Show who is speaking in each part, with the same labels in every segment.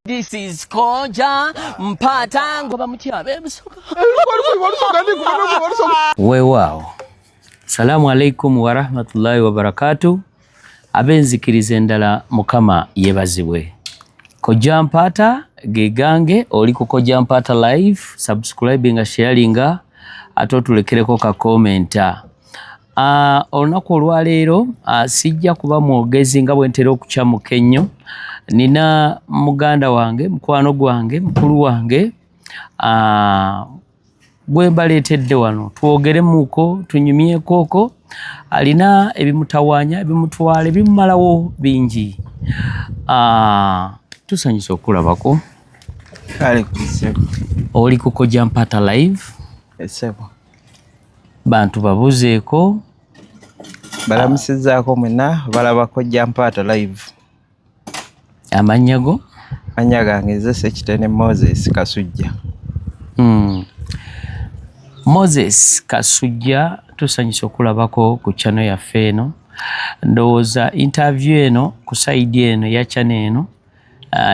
Speaker 1: This is Koja Mpata ngoba mutya bebusoka. Weewaawo. Salamu alaikum wa rahmatullahi wa barakatuh. Abenzikiriza endala Mukama yebazibwe. Koja Mpata gegange oli ku Koja Mpata live, subscribing, sharing, ate otulekereko ka commenta. Olunaku olwaleero sijja kuba mwogezi nga bwe ntera okukyamuka ennyo. Nina muganda wange, mukwano gwange, mukulu wange gwe mbaleetedde wano twogeremuuko, tunyumyekooko. Alina ebimutawaanya, ebimutwala, ebimumalawo bingi. Tusanyusa okulabako. Oli ku Koja Mpata live.
Speaker 2: Esebo.
Speaker 1: Bantu babuzeeko.
Speaker 2: Balamusizaako mwena balaba Koja Mpata live.
Speaker 1: Amannya go?
Speaker 2: Mannya gange nze Sekitene Moses Kasujja.
Speaker 1: Moses Kasujja, tusanyusa okulabako ku channel yaffe eno. Ndowooza interview eno ku side eno ya channel eno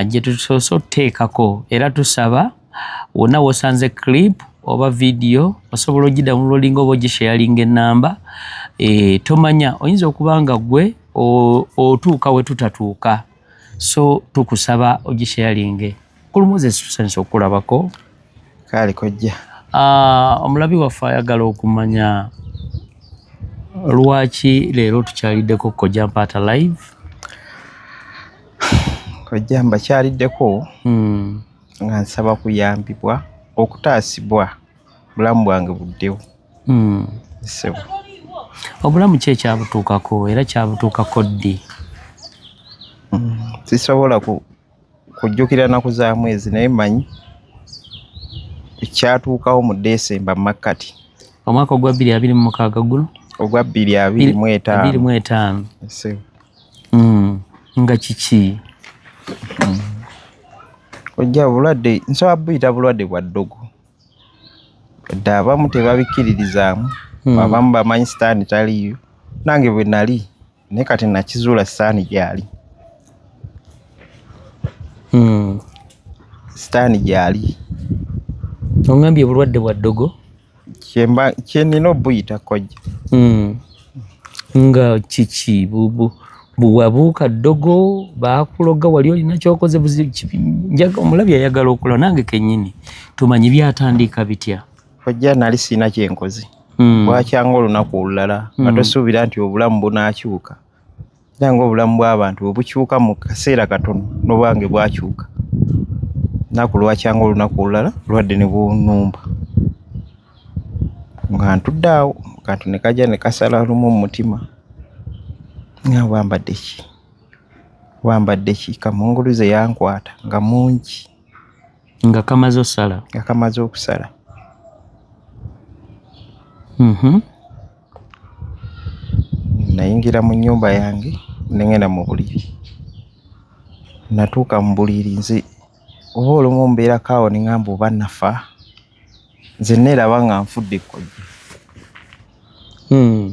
Speaker 1: gye tusoose oteekako, era tusaba wonna wosanze clip oba video osobola ogidownloadinga oba ogisharinga ennamba. Tomanya oyinza okuba nga gwe otuuka we tutatuuka, so tukusaba ogisharinge. Kulu Moses tusanyusa okulabako.
Speaker 2: Kale Kojja.
Speaker 1: Omulabi waffe ayagala okumanya lwaki leero tukyaliddeko Koja Mpata live.
Speaker 2: Kojja mbakyaliddeko nga nsaba kuyambibwa okutaasibwa bulamu bwange buddewo. Sebo.
Speaker 1: Obulamu ki ekyabutuukako era kyabutuukako ddi?
Speaker 2: Sisobola kujjukira nnaku za mwezi naye manyi kyatuukawo mu December makkati.
Speaker 1: Omwaka ogwa 2026 guno?
Speaker 2: Ogwa 2025. Sebo.
Speaker 1: Nga kiki?
Speaker 2: Kojja bulwadde nsobola buyita bulwadde bwa ddogo. Dda abamu tebabikkiririzaamu, abamu bamanyi sitaani taliyo. Nange bwe nali naye kati nakizuula sitaani gyali. Sitaani gyali.
Speaker 1: Ongambye bulwadde bwa ddogo?
Speaker 2: Kye nina obuyita Kojja.
Speaker 1: Nga kiki? Bwabuuka ddogo baakuloga wali olina kyokoze omulabi ayagala okulaba nange kennyini tumanyi byatandika bitya?
Speaker 2: Kojja nali sina kyenkoze. Bwakyanga olunaku olulala nga tosuubira nti obulamu bunaakyuka. Era ng'obulamu bw'abantu bwe bukyuka mu kaseera katono n'obwange bwakyuka. Naku lwakyanga olunaku olulala lwadde ne bunnumba. Nga ntudde awo kantu ne kajja ne kasala lumu mu mutima. Nga wambadde ki? Wambadde ki? Kamunguluze yankwata nga mungi.
Speaker 1: Nga kamaze osala?
Speaker 2: Nga kamaze okusala. Nayingira mu nnyumba yange nengenda mu buliri. Natuuka mu buliri nze oba olumu mbeerako awo ne ngamba oba nafa. Nze neeraba nga nfudde Kojja.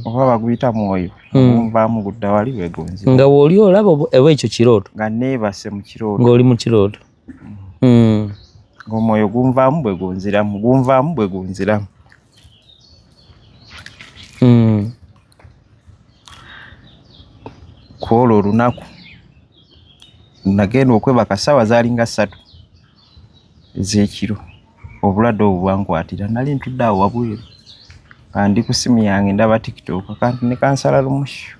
Speaker 2: Oba baguyita mwoyo nvaamu gudda wali wegonzi.
Speaker 1: Nga w'oli olaba ewa ekyo kirooto?
Speaker 2: Nga neebase mu kirooto.
Speaker 1: Ng'oli mu kirooto?
Speaker 2: Ng'omwoyo gunvaamu bwe gunziramu, gunvaamu bwe gunziramu. Kwolwo olunaku nagenda okwebaka ssaawa zaalinga 3 ez'ekiro. Obulwadde obwo bwankwatira. Nali ntudde awo wabweru ndi ku simu yange ndaba TikTok kanti ne kansala lumushu.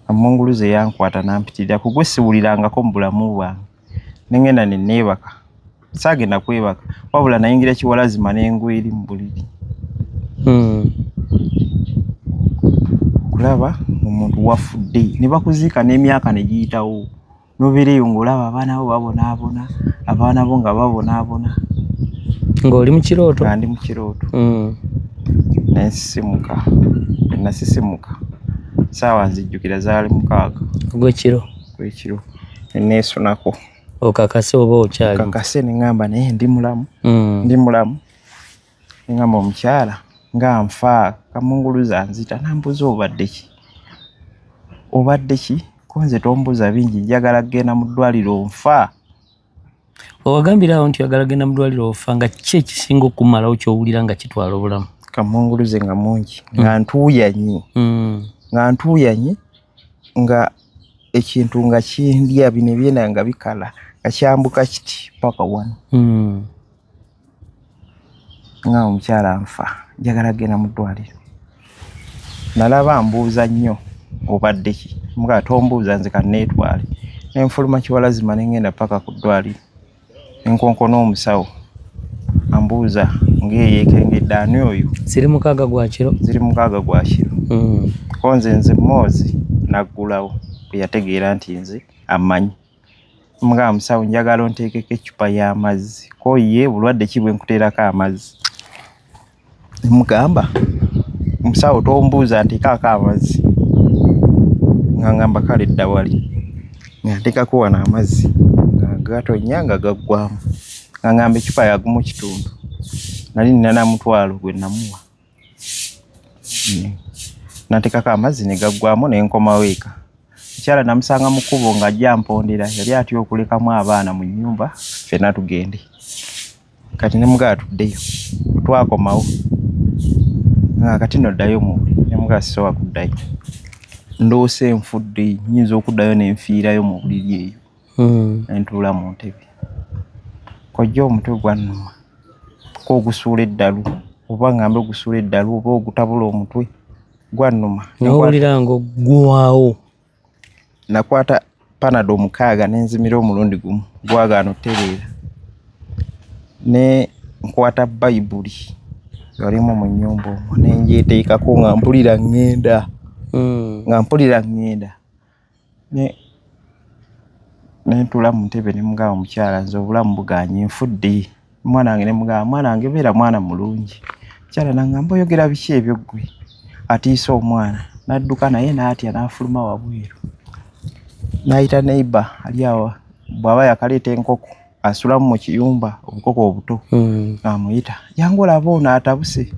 Speaker 2: Amunguluze yankwata nampitirira ku gwe siwulirangako mu bulamu bwange. Nengenda ne neebaka. Saagenda kwebaka wabula nayingira kiwalazima n'engweri mu buliri. Kulaba omuntu wafudde ne bakuziika n'emyaka ne giyitawo. Nobeereyo ng'olaba abaana bo babonaabona, abaana bo nga babonaabona.
Speaker 1: Ng'oli mu kirooto?
Speaker 2: Nga ndi mu kirooto. Nesisimuka. Nasisimuka. Saawa nzijjukira zaali 6
Speaker 1: ogw'ekiro.
Speaker 2: Ogw'ekiro. Neesunako.
Speaker 1: Okakase oba okyali?
Speaker 2: Kakase ne ngamba naye ndi mulamu. Ndi mulamu. Ne ngamba omukyala nga nfa kamunguluza nzita nambuza obadde ki? Obadde ki? Ko nze tombuza bingi njagala kgenda mu ddwaliro nfa.
Speaker 1: owagambirawo nti oyagala genda mu ddwaliro ofa nga ki ekisinga okumalawo ky'owulira nga kitwala obulamu?
Speaker 2: Kamunguluze nga mungi nga ntuuyanyi nga ekintu nga kindya bino ebyenda nga bikala nga kyambuka kiti paka wano nga omukyala nfa njagala genda mu ddwaliro. Nalaba mbuuza nnyo obadde ki mga tombuuza nze kanneetwale nenfuluma kiwalazima nengenda paka ku ddwaliro enkonkona omusawo ambuuza ng'eyeekengedde ani oyo
Speaker 1: ziri 6 gwa kiro
Speaker 2: ko nze Moozi naggulawo bwe yategeera nti nze amanyi mga musawo njagala onteekeko eccupa y'amazzi ko ye bulwadde ki bwe nkuteerako amazzi mugamba musawo tombuuza nteekako amazzi nga ngamba kale dda wali nga nteekako wano amazzi nga gatonya nga gaggwamu nga ngamba eccupa yagumu kitundu nali nina na mutwalo gwe namuwa nateekako amazzi ne gaggwamu ne nkomawo eka. Mukyala namusanga mu kkubo ng'ajja mpondera yali atya okulekamu abaana mu nnyumba ffenna tugende kati ne mugaa tuddeyo twakomawo nga kati noddayo muli ne mugaa sisobola kuddayo ndoose enfudde nnyinza okuddayo ne nfiirayo mu buliri eyo ne ntuula mu ntebe kojja omutwe gwannuma ko ogusuula eddalu oba ngambe ogusuula eddalu oba ogutabula omutwe gwannuma
Speaker 1: n'owulira ng'oggwawo.
Speaker 2: Nakwata Panado 6 nenzimira omulundi gumu gwagaana otereera ne nkwata Bayibuli yalimu mu nnyumba omwo nenjeteekako nga mpulira ŋŋenda ne ntuula mu ntebe ne mugamba omukyala nze obulamu buganye nfudde mwana wange ne mugamba mwana wange beera mwana mulungi. Mukyala naŋŋamba oyogera biki ebyo ggwe atiisa omwana n'adduka naye n'atya n'afuluma wabweru n'ayita neighbor ali awo bw'aba yakaleeta enkoko asulamu mu kiyumba obukoko obuto amuyita jangu olaba ono atabuse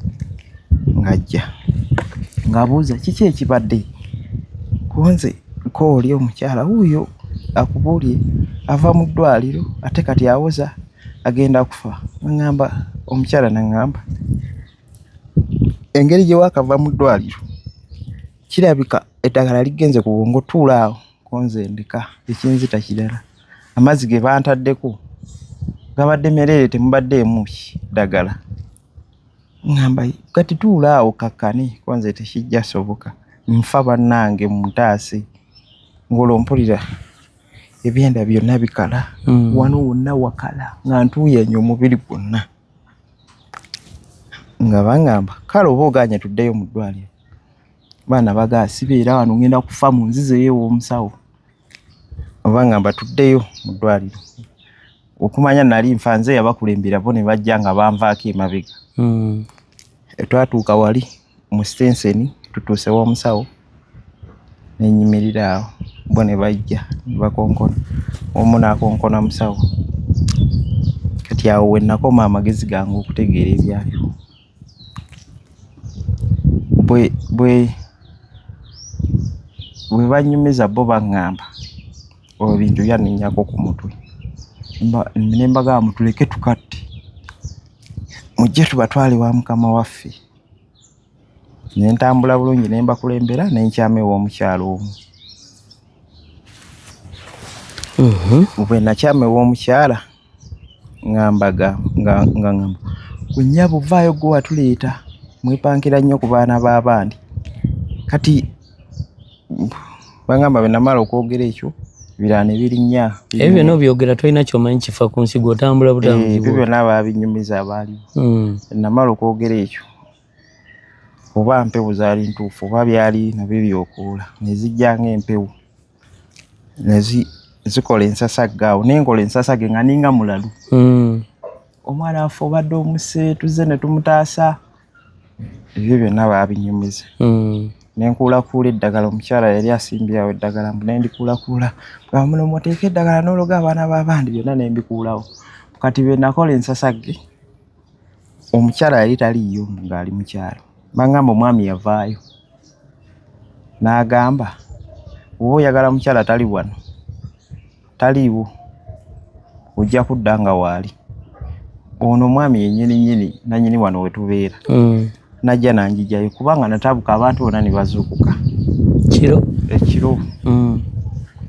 Speaker 2: ng'ajja ng'abuuza kiki ekibadde kunze ko oli omukyala wuuyo akubuulye ava mu ddwaliro ate kati awoza agenda kufa. Ngamba omukyala naŋŋamba engeri gye waakava mu ddwaliro kirabika eddagala ligenze ku bwongo tuula awo konze ndeka ekinzita kirala amazzi ge bantaddeko gabadde merere temubaddeemu ddagala. Ngamba kati tuula awo kakkane konze tekijja soboka nfa bannange muntaase ng'olwo mpulira ebyenda byonna bikala wano wonna wakala nga ntuuyanye omubiri gwonna nga baŋŋamba kale oba oganye tuddeyo mu ddwaliro baana bagaa sibeera wano ngenda kufa mu nzizeyo ew'omusawo oba ŋŋamba tuddeyo mu ddwaliro okumanya nali nfa nze yabakulembera bo ne bajja nga banvaako emabega twatuuka wali mu Stenseni tutuuse w'omusawo nenyimirira awo bo ne bajja ne bakonkona omu n'akonkona musawo kati awo we nakoma amagezi gange okutegeera ebyaliwo bwe banyumiza bo baŋŋamba olwo bintu byannenyako ku mutwe ne mbagamba mutuleke tukatte mujje tubatwale wa mukama waffe ne ntambula bulungi ne mbakulembera ne nkyama ew'omukyalo omu bwe nakyama ew'omukyala ŋŋamba gwe nnyabo vaayo gwe watuleeta mwepankira nnyo ku baana b'abandi kati bangamba bwe namala okwogera ekyo birala ne birinnya
Speaker 1: ebyo byonna obyogera tolina kyomanyi kifa ku nsi gw'otambula butambuzi
Speaker 2: ebyo byonna baabinyumiza abaaliwo namala okwogera ekyo oba mpewo zaali ntuufu oba byali nabyo byokoola ne zijja ng'empewo ne zikola ensasagge awo nenkola ensasagge nga ninga mulalu omwana waffe obadde omuse tuzze ne tumutaasa ebyo byonna baabinyumiza nenkuulakuula eddagala omukyala yali asimbirawo eddagala mbu nendikuulakuula gamba muno mwoteeka eddagala n'ologa abaana b'abandi byonna nembikuulawo kati bwe nakola ensasagge omukyala yali taliiyo ng'ali mukyalo bangamba omwami yavaayo n'agamba oba oyagala mukyala tali wano taliiwo ojja kudda nga waali. Ono mwami yennyini nannyini wano wetubeera najja nanjijayo kubanga natabuka abantu bonna ne bazuukuka ekiro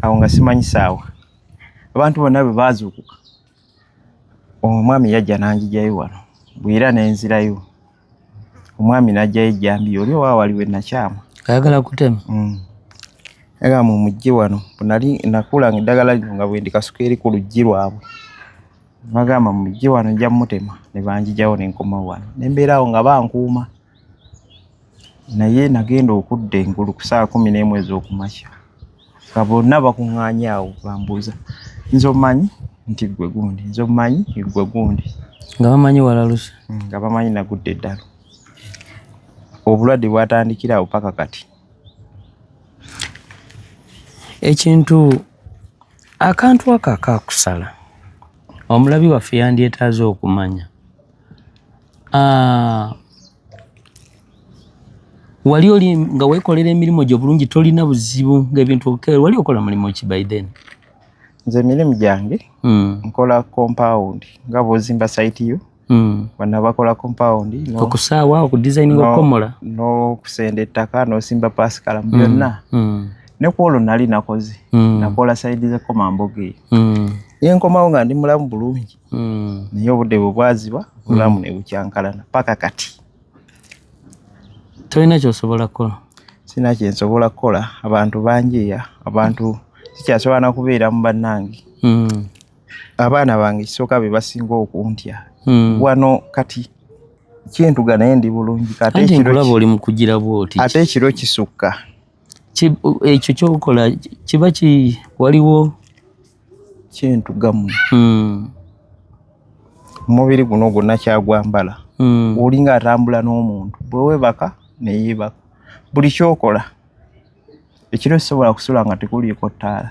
Speaker 2: awo nga simanyi saawa abantu bonna bwe bazuukuka omwami yajja nanjijayo wano bwira nenzirayo omwami najjayo ejjambi oli owa waliwo nakyama
Speaker 1: ayagala kutema
Speaker 2: era mujje wano nali nakulanga eddagala lino nga bwendi kasuka eri ku luggi lwabwe bagamba mujje wano nja mutema ne banjijawo nenkoma wano nembeerawo nga bankuuma naye nagenda okudda engulu ku saa 11 ez'okumakya nga bonna bakuŋŋaanye awo bambuuza nze omanyi nti gwe gundi nze omanyi gwe gundi
Speaker 1: nga bamanyi walalusa
Speaker 2: nga bamanyi nagudde eddalo obulwadde bwatandikira awo paka kati
Speaker 1: ekintu akantu ako akakusala omulabi waffe yandyetaaze okumanya wali oli nga weekolera emirimu gyo bulungi tolina buzibu ng'ebintu wali okola mulimu ki by then?
Speaker 2: Nze emirimu gyange nkola compound nga bw'ozimba site yo bonna bakola compound
Speaker 1: okusaawa okudesigninga okukomola
Speaker 2: n'okusenda ettaka n'osimba pasikala byonna ne ku olwo nali nakoze nakola saidi z'ekkomamboga eyo yenkomawo nga ndi mulamu bulungi naye obudde bwe bwaziba bulamu ne bukyankalana paka kati
Speaker 1: tolina kyosobola kukola
Speaker 2: sina kyensobola kukola abantu banjeeya abantu sikyasobola na kubeera mu bannange abaana bange kisooka be basinga okuntya wano kati kyentuga naye ndi bulungi
Speaker 1: kati ekiro oli mu kugira bwoti
Speaker 2: ate ekiro kisukka
Speaker 1: ekyo kyokola kiba waliwo
Speaker 2: kyentugamu omubiri guno gwonna kyagwambala olinga atambula n'omuntu bwe webaka neyeebaka buli kyokola ekiro kisobola kusula nga tekuliiko ttaala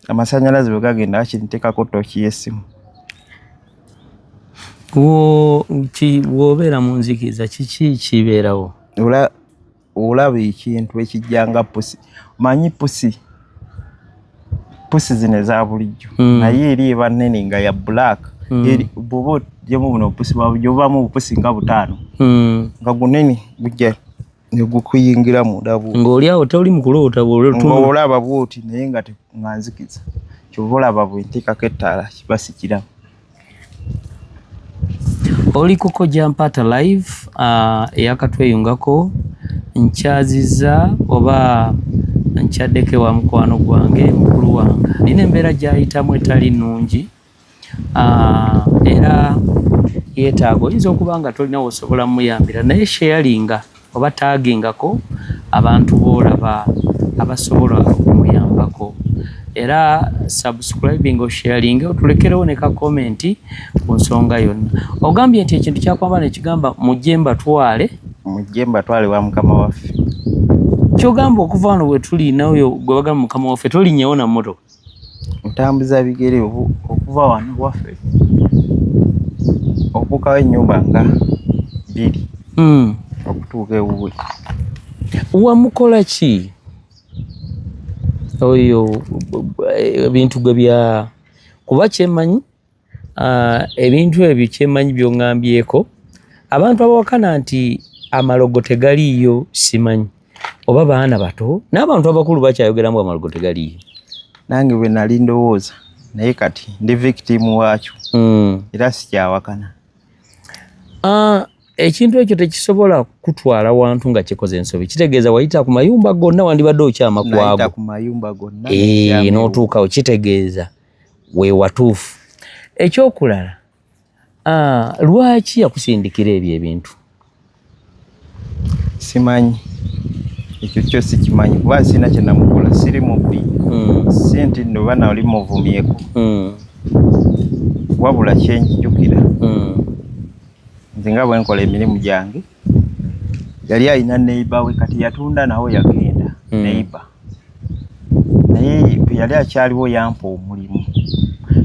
Speaker 2: amasannyalaze bwe gagenda akintekako toki y'essimu
Speaker 1: bw'obeera mu nzikiriza kiki kibeerawo
Speaker 2: olaba ekintu ekijjanga pusi manyi pusi zino eza bulijjo naye eri eba nnene nga ya black bw'oba ogyemu buno obupusi bwabujobaamu obupusi nga 5 nga gunene bujja ne gukuyingira munda bwo
Speaker 1: ng'oli awo toli mu kuloota
Speaker 2: olaba bwoti naye nga nzikiza kyova olaba bwenteekako ettaala kiba sikiramu
Speaker 1: oli kuko Jampata live eyakatweyungako nkyaziza oba nkyaddeko wa mukwano gwange mukulu wange nina embeera gyayitamu etali nnungi era yeetaaga oyinza okuba nga tolina wosobola muyambira naye sharinga oba taagingako abantu boolaba abasobola okumuyambako era subscribing osharing otulekerewo ne ka comment ku nsonga yonna ogambye nti ekintu kyakwamba nekigamba mujje mbatwale
Speaker 2: wa mukama waffe
Speaker 1: kyogamba okuva wano we tuli nayo gwe bagamba mukama waffe tolinyewo na moto
Speaker 2: ntambuza bigere okuva wano waffe okukawo ennyumba nga 2 okutuuka ewuwe
Speaker 1: wamukola ki oyo ebintu gwe bya kuba kyemanyi ebintu ebyo kyemanyi byongambyeko abantu abawakana nti amalogo tegaliiyo simanyi oba baana bato n'abantu abakulu bakyayogeramu amalogo tegaliiyo
Speaker 2: nange bwe nali ndowooza naye kati ndi victim waakyo era sikyawakana
Speaker 1: ekintu ekyo tekisobola kutwala wantu nga kikoze ensobi kitegeeza wayita ku mayumba gonna wandibadde okyama kwago n'otuukawo kitegeeza we watuufu ekyokulala lwaki yakusindikira ebyo ebintu
Speaker 2: simanyi ekyo kyo sikimanyi kuba sina kye namukola siri mubbi si nti nno bana oli muvumyeko wabula kyenjijukira nze nga bwe nkola emirimu gyange yali alina neiba we kati yatunda nawe yagenda neiba naye bwe yali akyaliwo yampa omulimu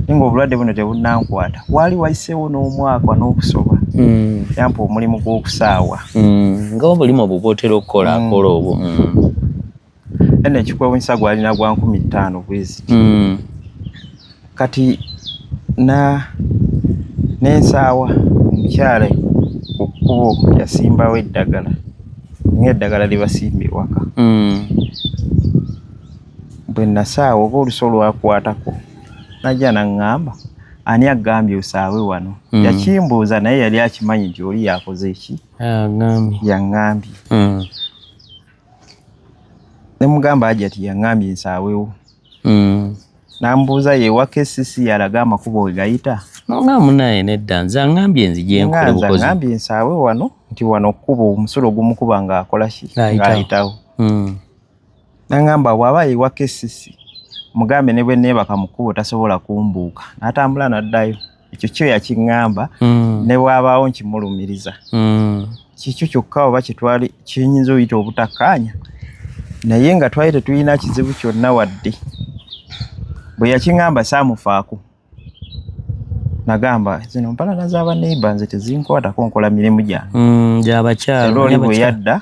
Speaker 2: naye nga obulwadde buno tebunankwata waali wayiseewo n'omwaka n'okusoba yampa omulimu gw'okusaawa
Speaker 1: nga obulimu obwo bwotera okukola akola obwo
Speaker 2: ene ekikwewunyisa gwalina gwa 15,000 bwezi kati n'ensaawa omukyala ku kkubo yasimbawo eddagala ng'eddagala lye basimba ewaka. Bwe nasaawa oba oluso lwakwatako najja naŋŋamba ani agambye osaawe wano. Yakimbuuza naye yali akimanyi nti oli yakoze eki yaŋŋambye. Ne mugamba Hajjati yaŋŋambye nsaawewo. Nambuuza yeewaka essisi yalaga amakubo we gayita.
Speaker 1: Nga munaye nedda nze aŋŋambye nzije nkole bukozi.
Speaker 2: Aŋŋambye nsaawe wano nti wano kkubo omusulo gumukuba ng'akola ki ng'ayitawo. Naŋŋamba bw'aba yeewaka essisi mugambe ne bwe neebaka mu kkubo tasobola kumbuuka. N'atambula n'addayo. Ekyo kyo yakiŋŋamba ne bw'abaawo nkimulumiriza. Kikyo kyokka oba kyetwali kiyinza oyita obutakkaanya naye nga twali tetulina kizibu kyonna wadde. Bwe yakiŋŋamba saamufaako. Nagamba zino mpalana z'aba neighbor nze tezinkwatako nkola mirimu gyange.
Speaker 1: Gy'abakyala.
Speaker 2: Oli bwe yadda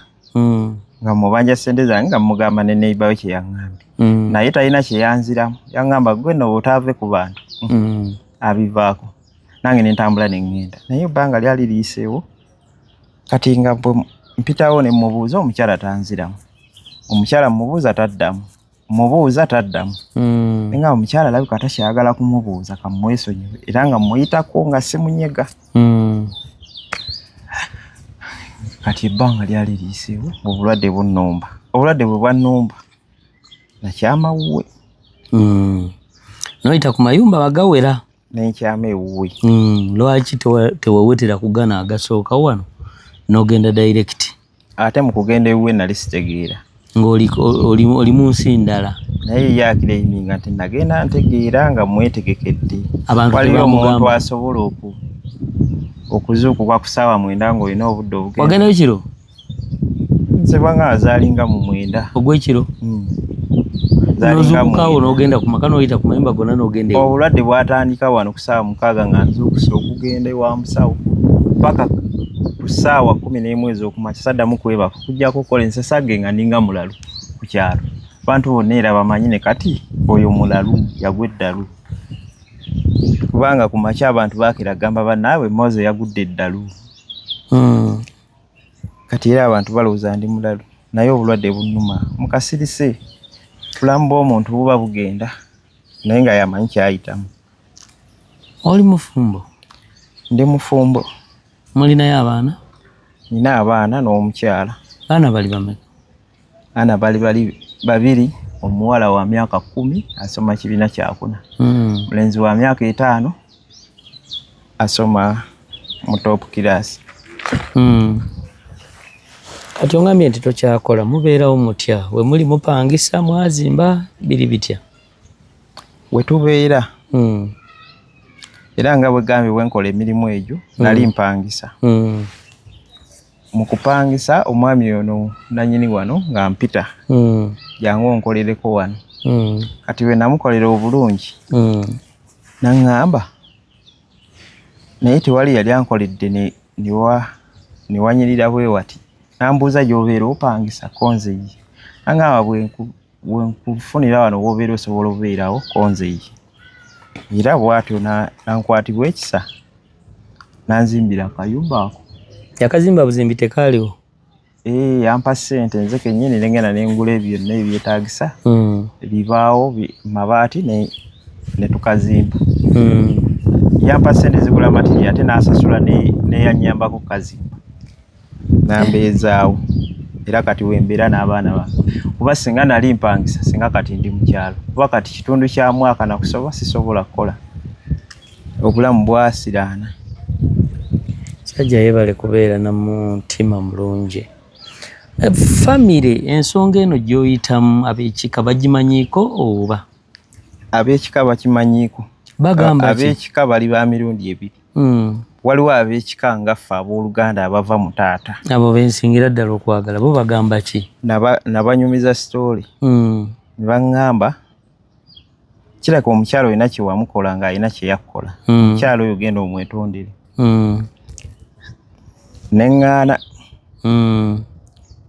Speaker 2: nga mubanja ssente zange nga mugamba ne neighbor we kye yaŋŋambye. Naye talina kye yanziramu. Yaŋŋamba gwe nno bw'otaave ku bantu abivaako. Nange ne ntambula ne ŋŋenda. Naye ebbanga lyali liyiseewo kati nga bwe mpitawo ne mubuuza omukyala tanziramu. Omukyala mubuuza taddamu. Mubuuza taddamu. Nga omukyala alabika takyayagala kumubuuza kamwesonyiwe era nga muyitako nga simunyega. Kati ebbanga lyali liyiseewo obulwadde bunnumba. Obulwadde bwe bwannumba nakyama wuwe.
Speaker 1: Noyita ku mayumba bagawera.
Speaker 2: Nenkyama ewuwe.
Speaker 1: Lwaki tewawetera kugana agasooka wano n'ogenda direct?
Speaker 2: Ate mu kugenda ewuwe nali sitegeera.
Speaker 1: Ng'oli mu nsi ndala.
Speaker 2: Naye yakireiminga nti nagenda ntegeera nga mwetegekedde.
Speaker 1: Waliwo
Speaker 2: omuntu asobola okuzuukuka ku ssaawa 9 ng'olina obudde obugenda.
Speaker 1: Wagendayo kiro?
Speaker 2: Nsebanga azaalinga mu 9.
Speaker 1: Ogw'ekiro? N'ozuukukawo n'ogenda ku maka n'oyita ku mayumba gonna n'ogenda ewo.
Speaker 2: Obulwadde bwatandika wano ku ssaawa 6 nga nzuukuse okugenda ewa musawo paka ku ssaawa 11 ez'okumakya saddamu kwebaka okuggyako okukola ensasage nga ninga mulalu ku kyalo. Abantu bonna era bamanyi ne kati oyo mulalu yagwa eddalu. Kubanga ku makya abantu baakira gamba bannaabwe Moze yagudde eddalu. Kati era abantu balowooza ndi mulalu naye obulwadde bunnuma mukasirise. Bulamu bw'omuntu buba bugenda naye nga yamanyi kyayitamu.
Speaker 1: Oli mufumbo?
Speaker 2: Ndi mufumbo.
Speaker 1: Mulinayo abaana?
Speaker 2: Nina abaana n'omukyala.
Speaker 1: Baana bali bameka?
Speaker 2: Baana bali babiri. Omuwala wa myaka 10 asoma kibiina kyakuna. Mulenzi wa myaka 5 asoma mu top class.
Speaker 1: Kati ongambye nti tokyakola mubeerawo mutya? We muli mupangisa mwazimba biri bitya?
Speaker 2: We tubeera. Era nga bwe gambye bwenkola emirimu egyo nali mpangisa. Mu kupangisa omwami ono nanyini wano nga mpita. Jangu onkolereko wano. Kati we namukolera obulungi. Naŋŋamba naye tewali yali ankoledde ne wanyirira bwe wati. Nambuuza gy'obeera opangisa konzeyi. Naŋŋamba bwe nkufunira wano w'obeera osobola obeerawo konzeyi. Era bw'atyo nankwatibwa ekisa nanzimbira akayumba ako.
Speaker 1: Yakazimba buzimbi tekaaliwo?
Speaker 2: Yampa ssente nze kennyini nengenda nengula byonna ebyetaagisa. Bibaawo mabaati ne tukazimba. Yampa ssente zigula matiri ate n'asasula neyanyambako kukazimba. Nambeezaawo era kati wembeera n'abaana bange. Kuba singa nali mpangisa singa kati ndi mu kyalo. Kuba kati kitundu kya mwaka nakusoba sisobola kukola. Obulamu bwasiraana.
Speaker 1: Sajja yebale kubeera na mutima mulungi. Famire ensonga eno gy'oyitamu ab'ekika bagimanyiiko oba?
Speaker 2: Ab'ekika bakimanyiiko.
Speaker 1: Bagamba ki?
Speaker 2: Ab'ekika bali ba mirundi 2. Waliwo ab'ekika nga ffe abooluganda abava mu taata.
Speaker 1: Abo bensingira ddala okwagala bo bagamba ki?
Speaker 2: Nabanyumiza story. Ne baŋŋamba kiraka omukyalo olina kye wamukola ng'alina kye yakkola. Omukyalo oyo genda omwetondere. Neŋŋaana.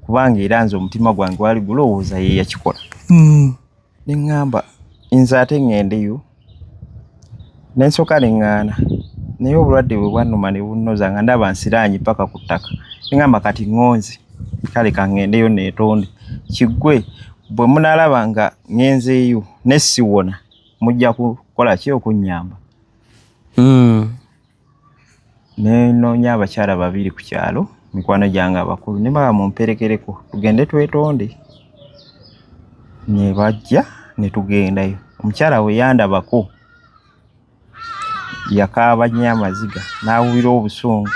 Speaker 2: Kubanga era nze omutima gwange gwali gulowooza ye yakikola. Neŋŋamba nze ate ŋŋendeyo Nensoka neŋŋaana naye obulwadde bwe bwannuma ne bunnoza nga ndaba nsiraanyi paka ku ttaka neŋŋamba kati ŋŋonze kale kaŋŋendeyo neetonde kiggwe bwe munaalaba nga ŋŋenzeeyo ne siwona mujja kukola ki okunnyamba. Ne noonya abakyala babiri ku kyalo mikwano gyange abakulu ne baba mumperekereko tugende twetonde. Ne bajja ne tugendayo. Omukyala we yandabako yakaaba nnyo amaziga n'awuubira obusungu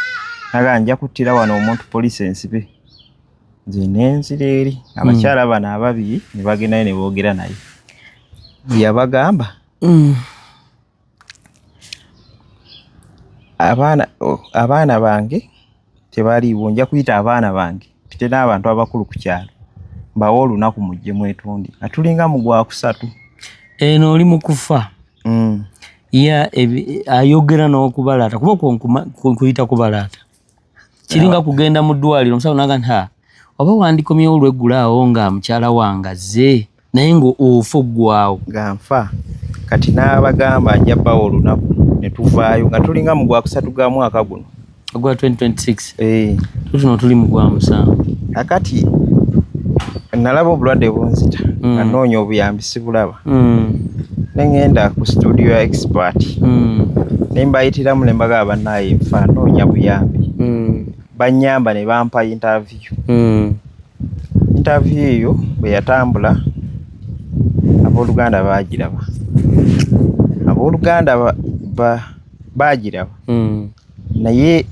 Speaker 2: naga nja kuttira wano omuntu poliisi ensibe. Nze nenzira eri abakyala bano ababiri ne bagendayo ne boogera naye yabagamba abaana bange tebaliiwo nja kuyita abaana bange mpite n'abantu abakulu ku kyalo mbawe olunaku mujje mwetonde nga tulinga mu gwakusatu.
Speaker 1: Eno oli mu kufa ayogera n'okubalaata kuba kuyita kubalaata kiringa kugenda mu ddwaliro omusawo naga nti oba wandikomyewo olweggulaawo nga mukyala wange azze naye ng'ofa oggwawo
Speaker 2: nga nfa kati n'abagamba nja bbawo olunaku ne tuvaayo nga tulinga mu gwakusatu gwa mwaka guno
Speaker 1: ogwa 2026. Tuno tuli mu gwa musanvu.
Speaker 2: Akati nalaba obulwadde bunzita nga noonya obuyambi sibulaba ne ŋŋenda ku studio ya expert ne mbayitiramu ne mbagamba bannaaye nfa noonya buyambi bannyamba ne bampa interview. Interview eyo bwe yatambula abooluganda baagiraba baagiraba naye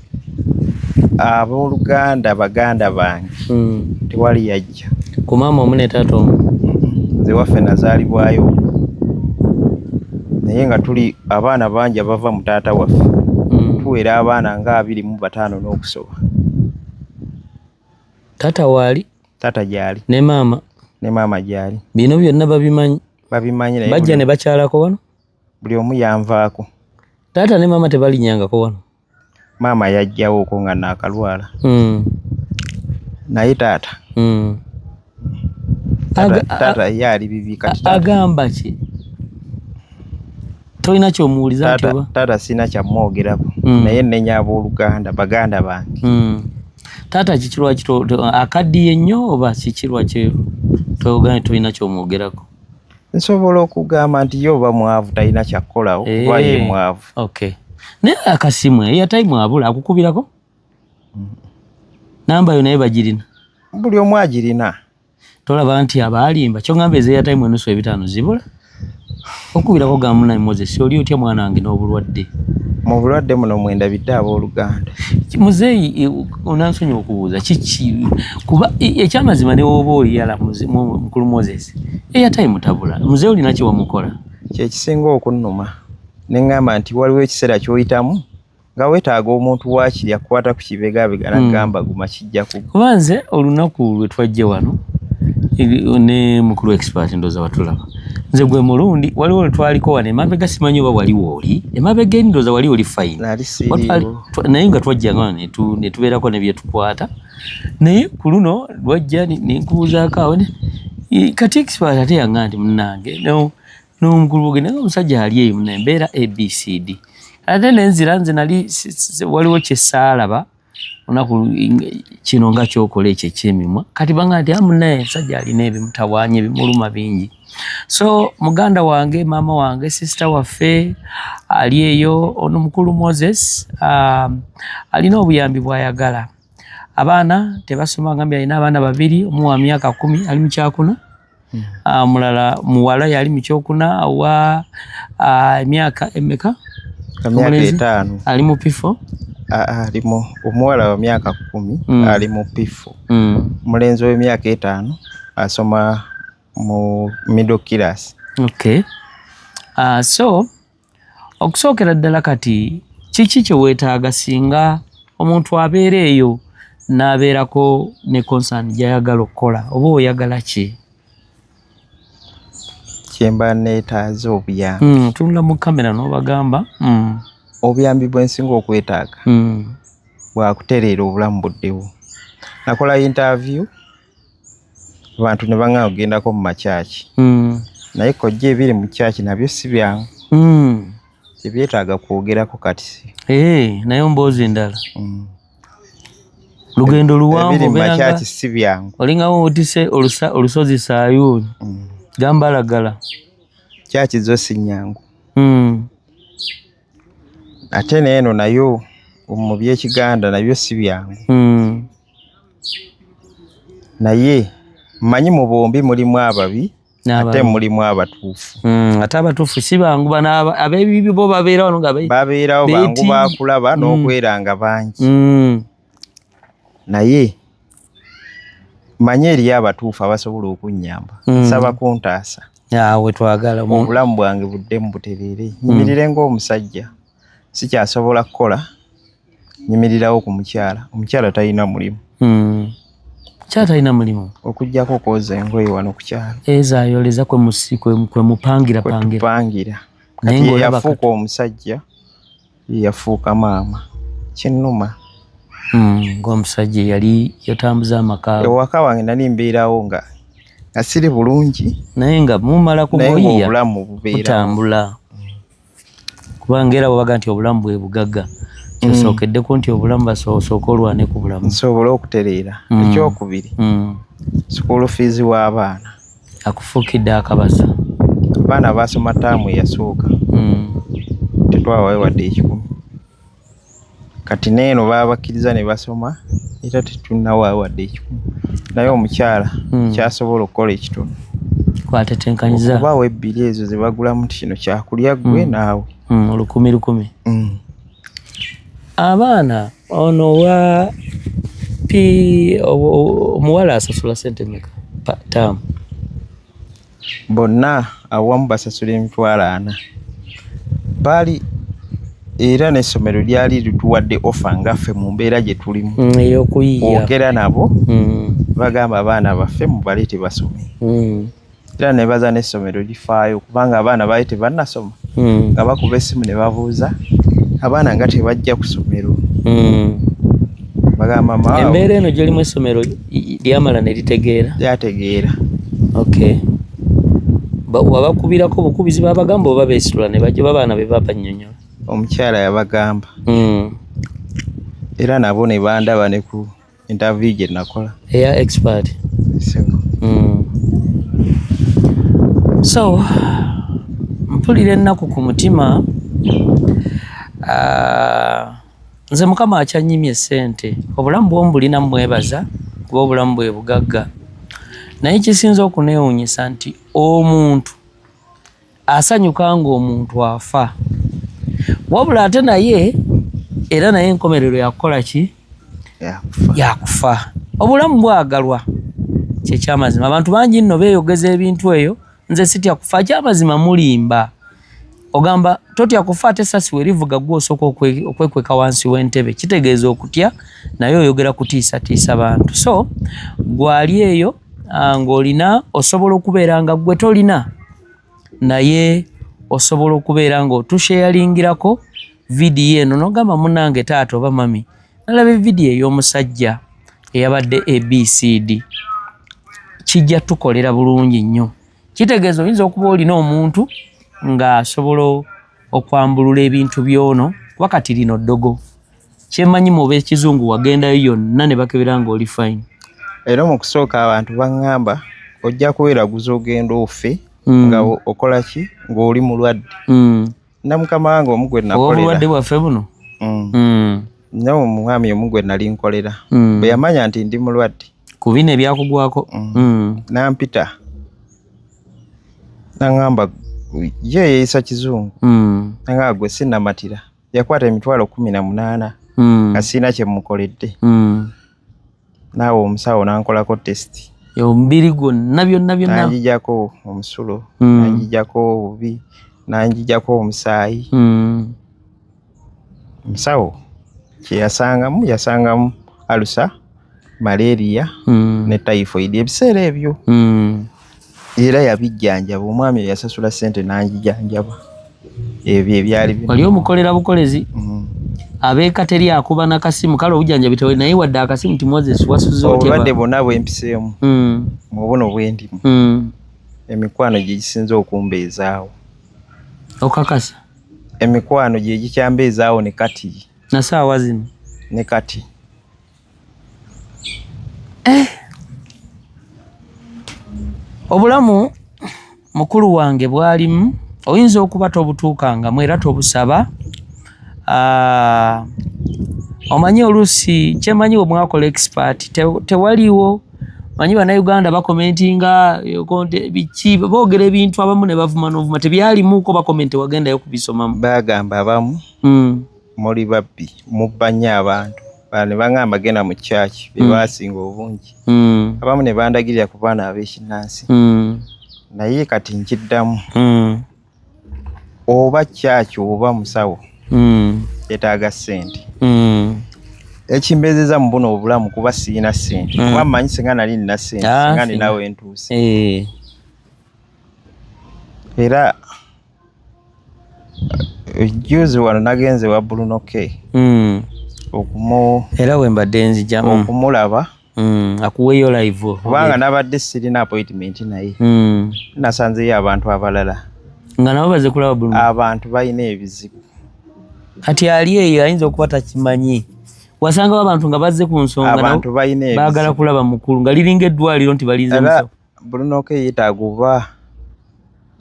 Speaker 2: abooluganda baganda bange tewali yajja
Speaker 1: ku maama omu ne taata omu.
Speaker 2: Nze waffe nazaalibwayo naye nga tuli abaana bangi abava mu taata waffe tuwera abaana nga 25 n'okusoba.
Speaker 1: Taata waali?
Speaker 2: Taata gyali.
Speaker 1: Ne maama?
Speaker 2: Ne maama gyali.
Speaker 1: Bino byonna babimanyi?
Speaker 2: Babimanyi naye
Speaker 1: bajja ne bakyalako wano?
Speaker 2: Buli omu yanvaako.
Speaker 1: Taata ne maama tebalinnyangako wano?
Speaker 2: Maama yajjawo okwo nga naakalwala. Naye taata taata yaali bibi kati
Speaker 1: agamba ki? Tolina kyomuwuliza nti oba? Taata
Speaker 2: sina kyamwogerako naye nnenya abooluganda baganda bange.
Speaker 1: Taata kikirwa akaddiye nnyo oba kikirwa toyogane tolina kyomwogerako?
Speaker 2: Nsobola okugamba nti ye oba mwavu talina kyakkolawo kuba ye mwavu.
Speaker 1: Okay. Naye akasimu airtime abula akukubirako? Namba yo naye bagirina?
Speaker 2: Buli omu agirina.
Speaker 1: Tolaba nti abaalimba kyongamba eza airtime enusu 5 zibula? Okubirako ga Munayi Moses oli otya mwana wange n'obulwadde?
Speaker 2: Mu bulwadde muno mwendabidde abooluganda.
Speaker 1: Muzeeyi onansonyi okubuuza kiki kuba ekyamazima ne woba oliyala mukulu Moses airtime tabula muzeeyi olina kye wamukola?
Speaker 2: Kyekisinga okunnuma ne ŋŋamba nti waliwo ekiseera ky'oyitamu nga weetaaga omuntu waakiri akukwata ku kibegabega n'agamba guma kijja kugwa.
Speaker 1: Kuba nze olunaku lwe twajja wano ne mukulu expert ndooza batulaba nze gwe mulundi waliwo lwe twaliko wano emabega simanyi oba waliwo oli emabega eri ndooza wali oli fine naye nga twajja nga ne tubeerako ne bye tukwata naye ku luno lwajja ne nkubuuzaako awo kati expert ate yanga nti munnange n'omukulu ogenda nga omusajja ali eyo munnange mbeera ABCD ate nenzira nze nali waliwo kye saalaba olunaku kino nga kyokola ekyo ekyemimwa kati banga nti munnange omusajja alina ebimutawaanya ebimuluma bingi. So muganda wange maama wange sister waffe ali eyo ono mukulu Moses alina obuyambi bw'ayagala. Abaana tebasoma ngambye alina abaana babiri omu wa myaka 10 ali mu kyakuna mulala muwala yali mu kyokuna wa emyaka emeka?
Speaker 2: Emyaka 5
Speaker 1: ali mu pifo?
Speaker 2: Ali mu omuwala wa myaka 10 ali mu pifo. Mulenzi w'emyaka 5 asoma mu middle class.
Speaker 1: Okay. So okusookera ddala kati kiki kye weetaaga singa omuntu abeera eyo n'abeerako ne concern gy'ayagala okukola oba oyagala ki?
Speaker 2: Kyemba neetaaza obuyambi.
Speaker 1: Tunula mu kamera n'obagamba.
Speaker 2: Obuyambi bwensinga okwetaaga bwakutereera obulamu buddewo. Nakola interview abantu ne banga ogendako mu makyaki naye kojja ebiri mu kyaki nabyo si byangu tebyetaaga kwogerako kati.
Speaker 1: Naye mboozi endala. Lugendo luwanvu
Speaker 2: beeranga si byangu.
Speaker 1: Olingawo otise olusozi Sayuuni. Gambalagala.
Speaker 2: Kyaki zo si nnyangu. Ate n'eno nayo mu by'Ekiganda nabyo si byangu. Naye mmanyi mu bombi mulimu ababi ate mulimu abatuufu.
Speaker 1: Ate abatuufu si bangu bano ab'ebibi bo babeerawo nga
Speaker 2: babeerawo bangu bakulaba n'okweranga bangi. Naye mmanyi eriyo abatuufu abasobola okunnyamba. Nsaba kuntaasa.
Speaker 1: We twagala
Speaker 2: obulamu bwange buddemu butereere. Nyimirire ng'omusajja sikyasobola kukola, nyimirirawo ku mukyala. Omukyala talina mulimu.
Speaker 1: Talina mulimu
Speaker 2: okujjako kwoza engoye wano ku kyalo.
Speaker 1: Ayoleza kwe mupangira.
Speaker 2: Naye yafuuka omusajja, yafuuka maama. Kinnuma. Ng'omusajja
Speaker 1: yali yatambuza amaka.
Speaker 2: Ewaka wange nali mbeerawo nga siri bulungi.
Speaker 1: Naye nga mumala kuboyiya.
Speaker 2: Obulamu bubeera.
Speaker 1: Butambula. Kubanga era babaga nti obulamu bwe bugagga. Kyosookeddeko nti obulamu basooka olwane ku bulamu.
Speaker 2: Nsobola okutereera. Ekyokubiri. School fees w'abaana.
Speaker 1: Akufuukidde akabaza.
Speaker 2: Abaana basoma ttaamu eyasooka. Tetwawayo wadde 10. Kati n'eno babakkiriza ne basoma era tetunnawayo wadde 10. Naye omukyala kyasobola okukola ekitono.
Speaker 1: Kwatetenkanyiza.
Speaker 2: Okubaawo ebbiri ezo ze bagulamu nti kino kyakulya ggwe naawe.
Speaker 1: 10. Abaana ono wa omuwala asasula ssente mmeka ttaamu?
Speaker 2: Bonna awamu basasula emitwalo 4. Baali era n'essomero lyali lituwadde ofa ngaffe mu mbeera gye tulimu.
Speaker 1: Ey'okuyiiya.
Speaker 2: Boogera nabo bagamba abaana baffe mubaleete basome. Era ne baza n'essomero lifaayo kubanga abaana baali tebannasoma. Nga bakuba essimu ne babuuza abaana nga tebajja ku ssomero. Bagamba mama
Speaker 1: embeera eno gy'olimu essomero lyamala ne litegeera.
Speaker 2: Lyategeera.
Speaker 1: Okay. Wabakubirako bukubizi babagamba oba beesitula ne bajja babaana be babannyonnyola?
Speaker 2: Omukyala yabagamba. Era nabo ne bandaba ne ku interview gye nakola.
Speaker 1: Eya expert. So mpulira ennaku ku mutima. Nze Mukama akyanyimye ssente. Obulamu bw'omu bulina mwebaza kuba obulamu bwe bugagga. Naye kisinza okuneewuunyisa nti omuntu asanyuka ng'omuntu afa. Wabula ate naye era naye enkomerero yakukola ki? Yakufa. Obulamu bwagalwa kyekyamazima. Abantu bangi nno beeyogeza ebintu eyo. Nze sitya kufa, kyamazima mulimba. Ogamba totya kufa ate essasi werivuga gwe osooka okwekweka wansi w'entebe. Kitegeeza okutya naye oyogera kutiisatiisa bantu. So gwali eyo ng'olina osobola okubeera nga gwe tolina naye osobola okubeera nga otusheyalingirako vidiyo eno n'ogamba munnange taata oba mami nalaba vidiyo ey'omusajja eyabadde ABCD. Kijja tukolera bulungi nnyo. Kitegeeza oyinza okuba olina omuntu ng'asobola okwambulula ebintu by'ono kuba kati lino ddogo. Kyemmanyi mu b'ekizungu wagendayo yonna ne bakebera ng'oli fine.
Speaker 2: Era mu kusooka abantu baŋŋamba ojja kuweraguza ogenda ofe nga okola ki ng'oli mulwadde. Na mukama wange omu gwe nakolera.
Speaker 1: Obulwadde bwaffe buno?
Speaker 2: Ne omwami omu gwe nali nkolera. Bwe yamanya nti ndi mulwadde.
Speaker 1: Ku bino ebyakugwako?
Speaker 2: Nampita. Naŋŋamba ye yeeyisa kizungu. Naŋŋamba gwe sinnamatira. Yakwata emitwalo 18 nga sirina kye mukoledde. Naawe omusawo nankolako testi.
Speaker 1: Omubiri gwonna byonna.
Speaker 2: Nanjijjako omusulo, nanjijjako obubi, nanjijjako omusaayi. Omusawo kye yasangamu alusa, malaria ne typhoid ebiseera ebyo. Era yabijjanjaba. Omwami yasasula ssente nanjijjanjaba. Ebyo ebyali bino.
Speaker 1: Wali omukolera bukolezi? Abeeka teri akuba n'akasimu kale obujjanjabi tewali naye wadde akasimu ti Moses wasuze otya?
Speaker 2: Obulwadde bwonna bwempiseemu mu buno bwe ndimu. Emikwano gye gisinza okumbeezaawo.
Speaker 1: Okakasa?
Speaker 2: emikwano gye gikyambeezaawo ne kati
Speaker 1: na saawa zino
Speaker 2: ne kati
Speaker 1: obulamu mukulu wange bwalimu oyinza okuba tobutuukangamu era tobusaba. Omanyi oluusi kyemanyi bwe mwakola expert tewaliwo manyi bannayuganda bakomentinga biki boogera ebintu abamu ne bavuma n'ovuma tebyalimuko bakomenti wagendayo kubisomamu
Speaker 2: bagamba abamu muli babbi mubba nnyo abantu ne baŋŋamba genda mu kyaki be baasinga obungi abamu ne bandagirira ku baana ab'ekinnansi naye kati nkiddamu oba kyaki oba musawo yeetaaga ssente ekimbeezeza mu buno obulamu kuba siina ssente kuba mmanyi singa nali nina ssente singa ninawo entuuse era juzi wano nagenze wa Bruno K
Speaker 1: era we mbadde nzijamu
Speaker 2: okumulaba
Speaker 1: akuweeyo live
Speaker 2: kubanga nabadde sirina appointment naye nasanzeyo abantu abalala
Speaker 1: nga nabo baze kulaba Bruno.
Speaker 2: Abantu balina ebizibu
Speaker 1: kati ali eyo ayinza okuba takimanyi wasangawo abantu nga bazze ku nsonga
Speaker 2: abantu balina ebizibu
Speaker 1: baagala kulaba mukulu nga liringa eddwaliro nti balinze musawo.
Speaker 2: Bruno K yeetaaga oba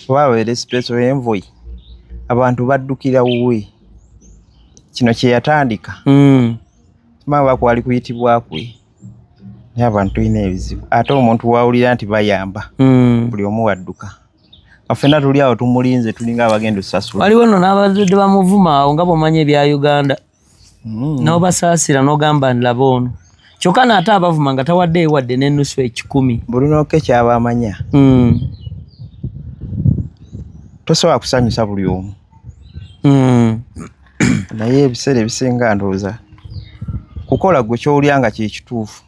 Speaker 2: wabeera special envoy abantu baddukira wuwe kino kye yatandika maba kwali kuyitibwa kwe naye abantu tulina ebizibu ate omuntu wawulira nti bayamba buli omu wadduka ffenna tuli awo tumulinze tulinga abagenda osasula.
Speaker 1: Waliwo nno n'abazadde bamuvuma awo nga bw'omanya ebya Uganda n'obasaasira n'ogamba nlaba ono kyokka n'ate abavuma nga tawadde ewadde n'ennusu 10.
Speaker 2: Bruno K kyaba amanya tosobola kusanyusa buli omu naye ebiseera ebisinga ndowooza kukola gwe kyowulya nga kyekituufu.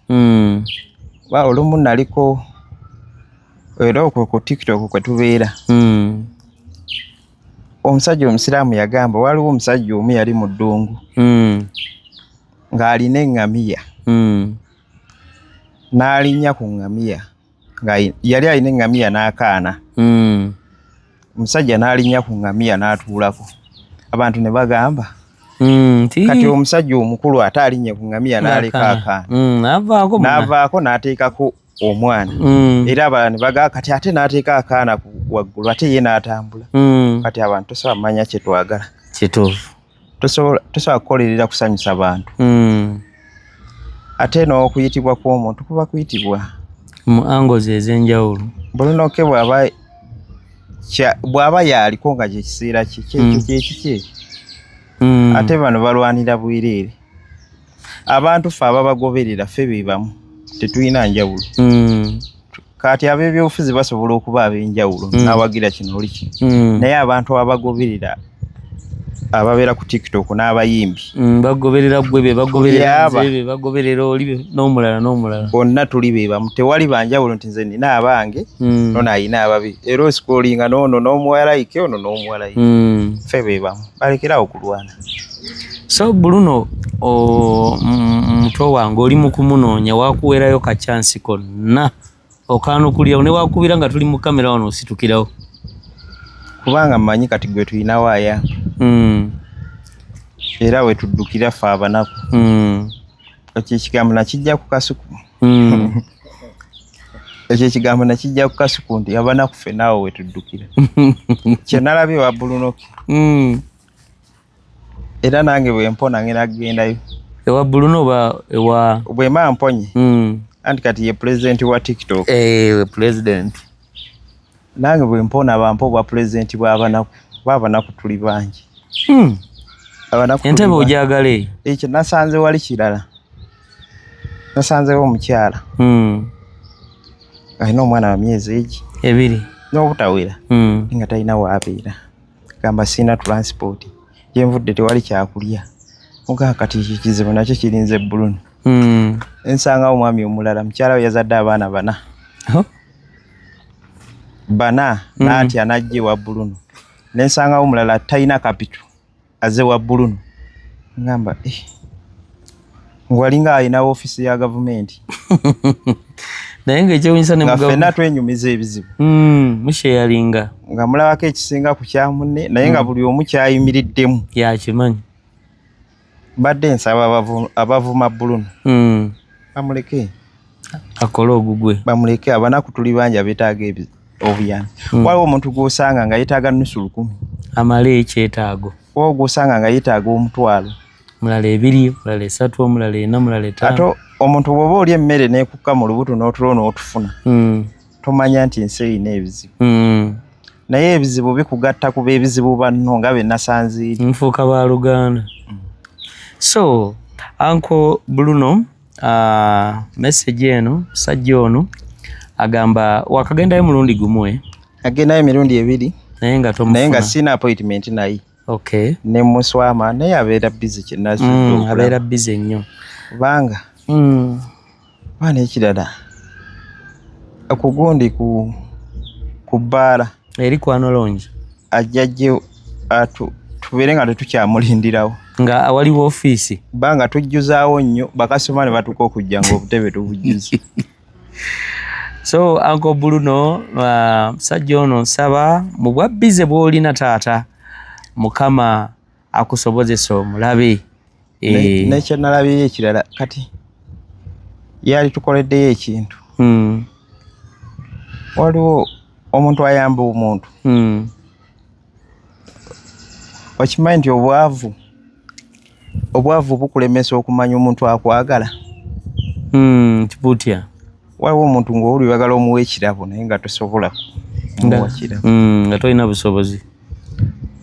Speaker 2: Olumu naliko era okwo ku TikTok kwe tubeera omusajja omusiraamu yagamba waliwo omusajja omu yali mu ddungu ng'alina eŋŋamiya n'alinnya ku ŋŋamiya nga yali alina eŋŋamiya n'akaana omusajja n'alinnya ku ŋŋamiya n'atuulako abantu ne bagamba kati omusajja omukulu ate alinnye ku ŋŋamiya n'aleka akaana n'avaako n'ateekako omwana era abalala ne bagamba kati ate n'ateeka akaana waggulu ate ye n'atambula. Kati abantu tosobola kumanya kye twagala
Speaker 1: kituufu
Speaker 2: tosobola kukolerera kusanyusa bantu ate n'okuyitibwa kw'omuntu kuba kuyitibwa
Speaker 1: mu angles ez'enjawulo.
Speaker 2: Bruno K bw'aba yaliko nga kyekiseera kyekyo kyekiki ate bano balwanira bwereere abantu ffe ababagoberera ffe be bamu tetulina njawulo kati ab'ebyobufuzi basobola okuba ab'enjawulo n'awagira kino oli kino naye abantu abagoberera ababeera ku TikTok n'abayimbi
Speaker 1: bagoberera gwe be bagoberera nze bagoberera oli n'omulala
Speaker 2: bonna tuli be bamu tewali banjawulo nti nze nina abange nono ayina ababi era osikolinga noono n'omuwalayike ono n'omuwalayike ffe be bamu balekerawo kulwana.
Speaker 1: So Bruno muto wange oli mu kumunoonya wakuweerayo ka chance konna okaanukulirawo ne wakubira nga tuli mu kamera wano ositukirawo
Speaker 2: kubanga mmanyi kati gwe tulinawo aya era we tuddukira ffe abanaku ekyo ekigambo nakijja ku kasuku ekyo ekigambo nakijja ku kasuku nti abanaku ffe naawe we tuddukira kye nalabye wa Bruno K era nange bwe mpona ngenda kugendayo
Speaker 1: ewa Bruno ewa
Speaker 2: bwe maa mponye anti kati ye president wa TikTok
Speaker 1: we president
Speaker 2: nange bwe mpona bampo bwa president bw'abanaku tuli bangi
Speaker 1: entebe ojagale
Speaker 2: ekyo nasanze wali kirala nasanzewo omukyala alina omwana wa myezi 2 n'obutawera nga talina waabeera gamba sina transport yenvudde tewali kyakulya mugaa kati ekizibu nakyo kirinze Bruno ensangawo omwami omulala mukyala we yazadde abaana 4 n'atya n'ajja ewa Bruno nensangawo omulala talina kapito aze wa Bruno ngamba ngwalinga alina ofiisi ya gavumenti
Speaker 1: naye ng'ekyewuunyisa ne
Speaker 2: nga
Speaker 1: mugabo
Speaker 2: ffenna twenyumiza ebizibu
Speaker 1: musheyalinga
Speaker 2: nga mulabako ekisinga ku kya munne naye nga buli omu kyayimiriddemu
Speaker 1: yakimanyi
Speaker 2: badde nsaba abavuma Bruno bamuleke
Speaker 1: akole ogugwe
Speaker 2: bamuleke abanaku tuli banja beetaaga obuyambi waliwo omuntu gw'osanga nga yeetaaga nusu 1,000
Speaker 1: amale ekyetaago
Speaker 2: waliwo gw'osanga nga yeetaaga 1,000
Speaker 1: mulala 2 mulala 3 mulala 4 mulala 5
Speaker 2: ate omuntu bw'oba oli emmere n'ekukka mu lubuto n'otulo n'otufuna tomanya nti ensi erina ebizibu naye ebizibu bikugatta kuba ebizibu banno nga be nasanziiri
Speaker 1: nfuuka ba Luganda. So Uncle Bruno message eno musajja ono agamba wakagendayo mulundi gumwe
Speaker 2: agendayo emirundi 2
Speaker 1: naye nga tomufuna
Speaker 2: naye nga sina appointment naye
Speaker 1: okay
Speaker 2: ne muswama naye abeera busy kyenazudde
Speaker 1: abeera busy nnyo
Speaker 2: kubanga baana ekirala akugundi ku bbaala
Speaker 1: eri kwanolongi
Speaker 2: ajjajje tubeere nga tetukyamulindirawo
Speaker 1: nga waliwo ofiisi
Speaker 2: banga tujjuzaawo nnyo bakasomane batuka okujja ngaobutebe tubujjuza.
Speaker 1: So Uncle Bruno musajja ono nsaba mu bwabbize bw'olina taata Mukama akusobozesa omulabe
Speaker 2: nekyenalabyeyo ekirala kati yali tukoleddeyo ekintu waliwo omuntu ayamba omuntu okimanyi nti obwavu bukulemesa okumanya omuntu akwagala
Speaker 1: kibutya
Speaker 2: waliwo omuntu ng'oli oyagala omuwa ekirabo naye nga tosobola kumuwa kirabo
Speaker 1: nga tolina busobozi.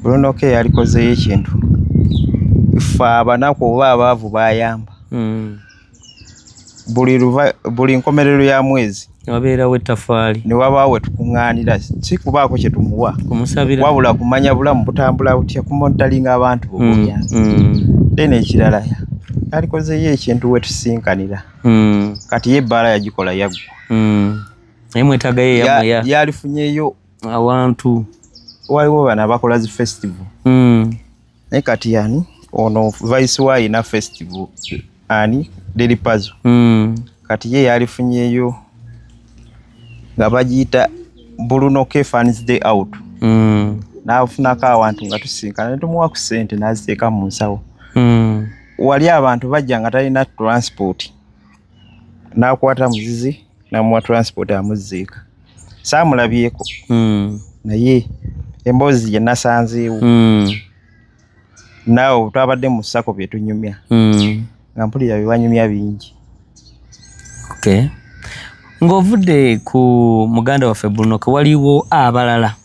Speaker 2: Bruno K yalikozeyo ekintu ffe abanaku oba abaavu bayamba buli nkomerero ya mwezi
Speaker 1: wabeerawo ettafaali
Speaker 2: ne wabaawo we tukuŋŋaanira si kubaako kye tumuwa
Speaker 1: kumusabira
Speaker 2: wabula kumanya bulamu butambula butya kumontalinga abantu bobuyamba then ekirala yalikozeyo ekintu we tusinkanira kati ye ebbaala yagikola yaggwa
Speaker 1: naye mwetagayo
Speaker 2: yalifunyeyo
Speaker 1: awantu
Speaker 2: waliwo bano abakola zi festival naye kati yani ono vice waayina festival ani Daily Puzzle kati ye yalifunyeyo nga bagiyita Bruno K Fans Day Out n'afunako awantu nga tusinkana ne tumuwa ku ssente n'aziteeka mu nsawo wali abantu bajja nga talina transport n'akwata muzizi n'amuwa transport amuzzeeka saamulabyeko naye emboozi gye nasanzeewo naawe twabadde mu ssako bye tunyumya nga mpulira bye banyumya bingi.
Speaker 1: Okay. Ng'ovudde ku muganda waffe Bruno K waliwo abalala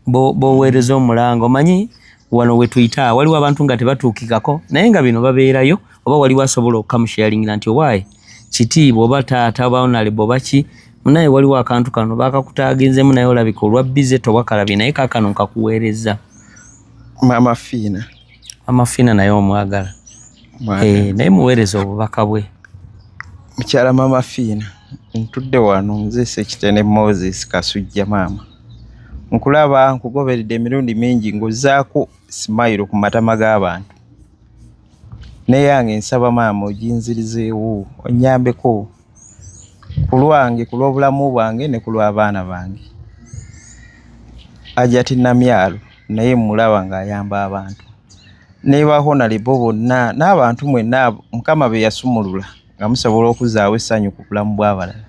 Speaker 1: boweereza omulanga omanyi wano we tuyita waliwo abantu nga tebatuukikako naye nga bino babeerayo oba waliwo asobola okukamusharingira nti owaaye kitiibwa oba taata oba onalebo oba ki munaye waliwo akantu kano bakakutaaginzemu naye olabika olwa bize towakalabye naye kaakano nkakuweereza.
Speaker 2: Mama Fiina
Speaker 1: naye omwagala naye muweereza obubaka bwe.
Speaker 2: Mukyala Mama Fiina ntudde wano nze Sekitene Moses Kasujja maama nkulaba nkugoberedde emirundi mingi ng'ozzaako smile ku matama g'abantu naye yange nsaba maama oginzirizeewo onnyambeko ku lwange ku lw'obulamu bwange ne ku lw'abaana bange. Ajati Namyalo naye mulaba ng'ayamba abantu nebaho nalebo bonna n'abantu mwenna Mukama be yasumulula nga musobola okuzaawo essanyu ku bulamu bw'abalala.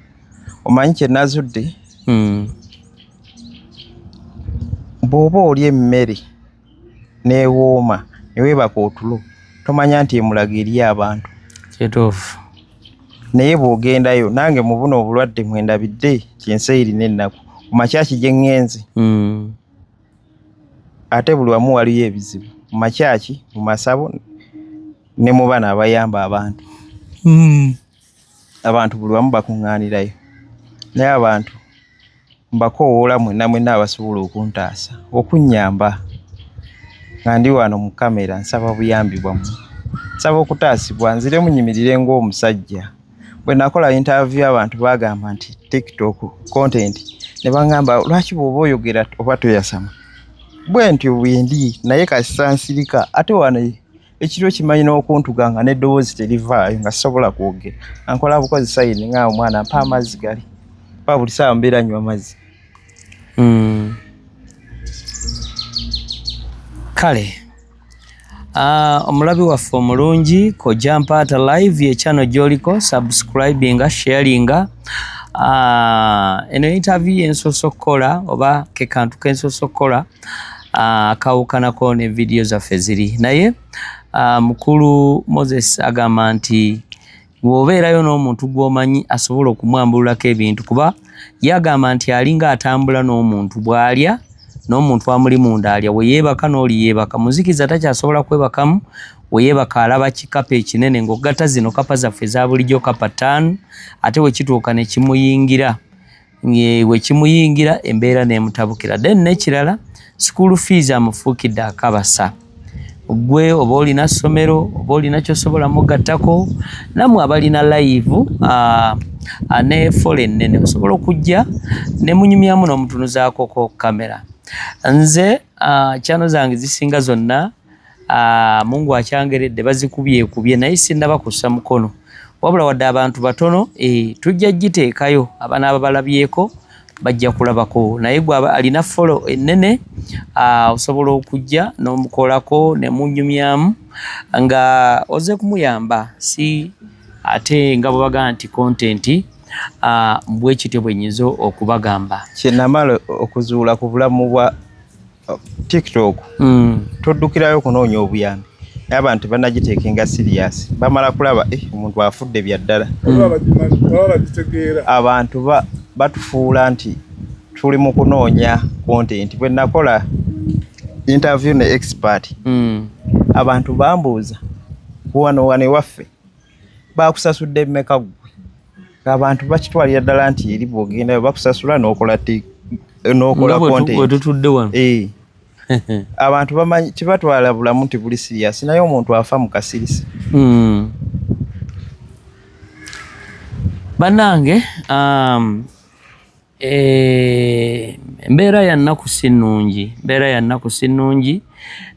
Speaker 2: Omanyi kye nazudde bw'oba oli emmere neewooma ne weebaka otulo tomanya nti emulaga eri abantu
Speaker 1: kyetuufu
Speaker 2: naye bw'ogendayo nange mu buno obulwadde mwendabidde kyensi erina ennaku ku makyaki gye ŋŋenze ate buli wamu waliyo ebizibu mu makyaki mu masabo ne mu bana abayamba abantu abantu buli wamu bakuŋŋaanirayo naye abantu mbakoowoola mwenna abasobola okuntaasa okunnyamba nga ndi wano mu kamera nsaba buyambi bwammwe nsaba okutaasibwa nzire munyimirire ng'omusajja bwe nakola interview abantu bagamba nti TikTok content ne baŋŋamba lwaki bw'oba oyogera oba toyasama bwe ntyo bwendi naye kasisansirika ate wano ekiro kimanyi n'okuntuganga n'eddoboozi terivaayo nga sisobola kwogera ankola bukozi sayini nga omwana mpa amazzi gali pa buli ssaawa mbeera nywa amazzi.
Speaker 1: Kale omulabi waffe omulungi Kojja Mpaata live ye channel gy'oliko subscribinga sharinga. Eno interview yensoose okukola oba ke kantu kensoose okukola akawukanako ne video zaffe ziri naye mukulu Moses agamba nti bw'obeerayo n'omuntu gw'omanyi asobola okumwambululako ebintu kuba yagamba nti alinga atambula n'omuntu bw'alya n'omuntu amuli munda alya we yeebaka n'oli yeebaka muzikiza takyasobola kwebakamu we yeebaka alaba kikapa ekinene ng'ogatta zino kapa zaffe eza bulijjo kapa 5 ate we kituuka ne kimuyingira we kimuyingira embeera n'emutabukira then n'ekirala school fees amufuukidde akabasa gwe oba olina ssomero oba olina kyosobola mugattako nammwe abalina live ne fole ennene osobola okujja ne munyumyamu n'omutunuzaako ko kamera. Nze channel zange zisinga zonna Mungu akyangeredde bazikubyekubye naye sinnaba kussa mukono wabula wadde abantu batono tujja giteekayo abaana babalabyeko bajja kulabako naye gwe alina follow ennene osobola okujja n'omukolako ne munyumyamu nga oze kumuyamba si ate nga bwebagamba nti content bwekityo bwenyiza okubagamba.
Speaker 2: Kyenamala okuzuula ku bulamu bwa TikTok toddukirayo kunoonya obuyambi naye abantu banagiteekenga serious bamala kulaba omuntu afudde bya ddala abantu batufuula nti tuli mu kunoonya content. Bwe nakola interview ne expert abantu bambuuza wano ewaffe bakusasudde mmeka gwe abantu bakitwalira ddala nti eri bw'ogenda bakusasula n'okola content. Abantu bamanyi tibatwala bulamu nti buli serious naye omuntu afa mu kasirisi.
Speaker 1: Bannange embeera ya nnaku si nnungi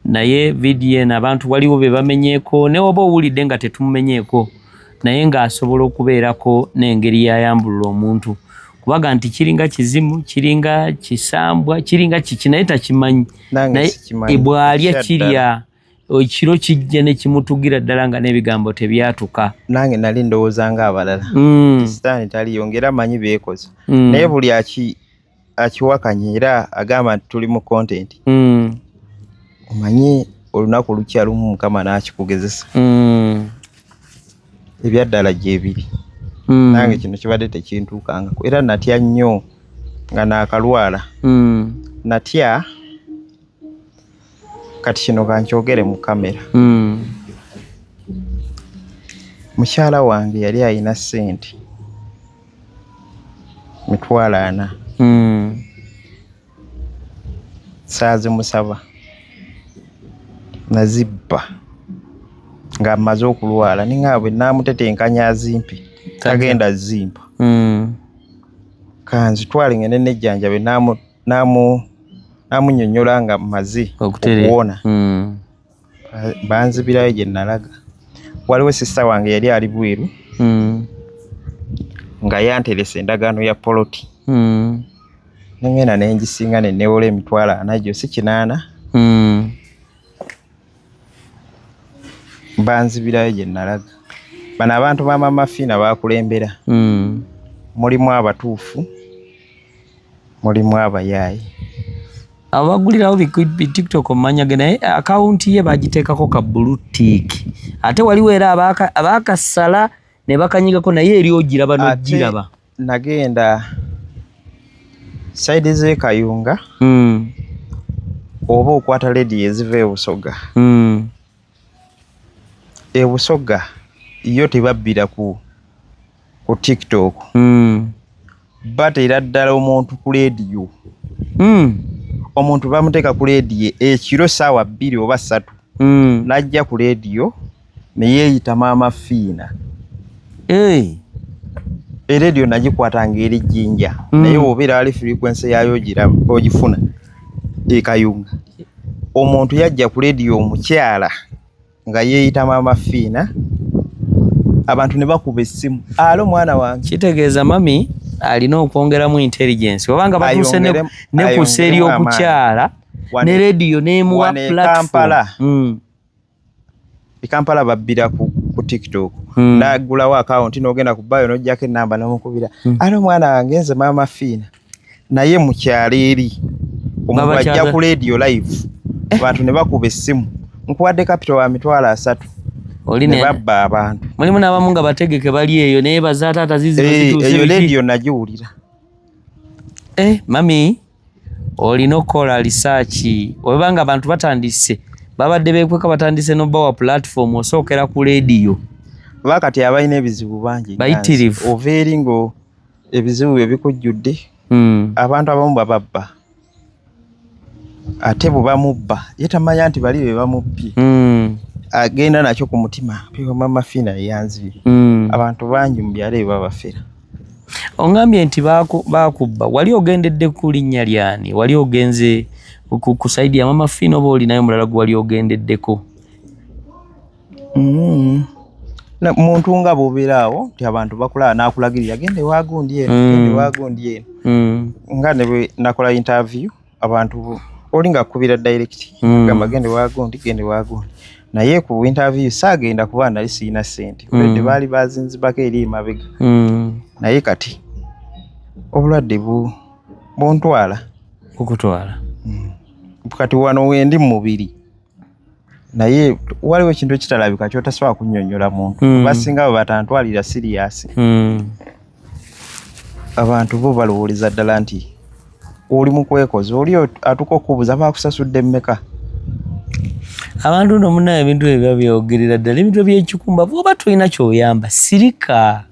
Speaker 1: naye vidiyo eno abantu waliwo be bamenyeeko ne waba owulidde nga tetumumenyeeko naye ng'asobola okubeerako n'engeri yayambulula omuntu kubaga nti kiringa kizimu kiringa kisambwa kiringa kiki naye takimanyi naye bw'alya kirya ekiro kijja ne kimutugira ddala nga n'ebigambo tebyatuka.
Speaker 2: Nange nali ndowooza ng'abalala sitaani taliyongera manyi beekoza naye buli akiwakanya era agamba nti tuli mu content omanyi olunaku lukya lumu Mukama n'akikugezesa ebyaddala gyebiri. Nange kino kibadde tekintuukangako era natya nnyo nga naakalwala natya kati kino kankyogere mu kamera. Mukyala wange yali alina ssente $40,000 saazimusaba nazibba nga amaze okulwala ninga bwe naamutetenkanya azimpe tagenda zimpa kanzitwale ngende nejjanjabe namunyonyola nga maze okuwona banzibirayo gye nalaga. Waliwo sista wange yali ali bweru nga yanteresa endagaano ya poloti nengenda nengisinga nenewola $40,000 gyo si 8 banzibirayo gye nalaga. Bano abantu b'amamafiina bakulembera mulimu abatuufu mulimu abayaayi
Speaker 1: abagulirawo TikTok omumanyage naye akawunti ye bagiteekako ka blue tick ate waliwo era abaakasala ne bakanyigako naye eri ogiraba n'ogiraba.
Speaker 2: Nagenda saidi z'e Kayunga oba okwata lediyo eziva e Busoga e Busoga yo tebabbira ku TikTok bateera ddala omuntu ku lediyo omuntu bamuteeka ku lediyo ekiro ssaawa 2 oba 3 n'ajja ku lediyo ne yeeyita maama fiina erediyo nagikwatanga eri jjinja naye obeera ali frequency yayo ogifuna e Kayunga. Omuntu yajja ku lediyo omukyala nga yeeyita Maama Fiina abantu ne bakuba essimu alo mwana wange.
Speaker 1: Kitegeeza mami alina okwongeramu intelligence obanga batuuse ne ku seri okukyala ne rediyo n'emuwa platform.
Speaker 2: Kampala babbira ku TikTok n'agulawo akawunti n'ogenda ku bayo n'ojjako ennamba n'omukubira alo mwana wange nze Maama Fiina naye mu kyalo eri omuntu ajja ku rediyo live abantu ne bakuba essimu nkuwadde capital wa $300 ne babba abantu.
Speaker 1: Mulimu n'abamu nga bategeke bali eyo naye bazaataata zizituuse
Speaker 2: eyo rediyo nagiwulira.
Speaker 1: Mami olina okukola research obanga abantu batandise babadde beekweka batandise n'obbawa platform osookera ku rediyo.
Speaker 2: Bakati abalina ebizibu bangi
Speaker 1: bayitirivu
Speaker 2: ova eri ngo ebizibu ebikujjudde abantu abamu bababba ate bwe bamubba ye tamanya nti bali be bamubbye agenda nakyo ku mutima Maama Fiina yeyanzibye abantu bangi mu byalo ebyo babafera.
Speaker 1: Ongambye nti bakubba wali ogendedde ku linnya lyani? Wali ogenze ku saidi ya Maama Fiina oba olinayo mulala gwe wali ogendeddeko?
Speaker 2: Muntu nga bw'obeeraawo nti abantu bakulaba n'akulagirira gende waagundi eno nga ne bwe nakola interview abantu oli nga akkubira direct gamba gende waagundi naye ku interview saagenda kuba nali siina ssente olwedde baali bazinzibako eri emabega naye kati obulwadde buntwala
Speaker 1: kukutwala
Speaker 2: kati wano wendi mu mubiri naye waliwo ekintu ekitalabika kyotasobola kunnyonnyola muntu basinga bwe batantwalira siriasi abantu bo balowoleza ddala nti oli mu kwekoza oli atuka okubuuza baakusasudde mmeka.
Speaker 1: Abantu nno munayo ebintu ebyo byogerera ddala ebintu ebyekikumba bw'oba tulina kyoyamba sirika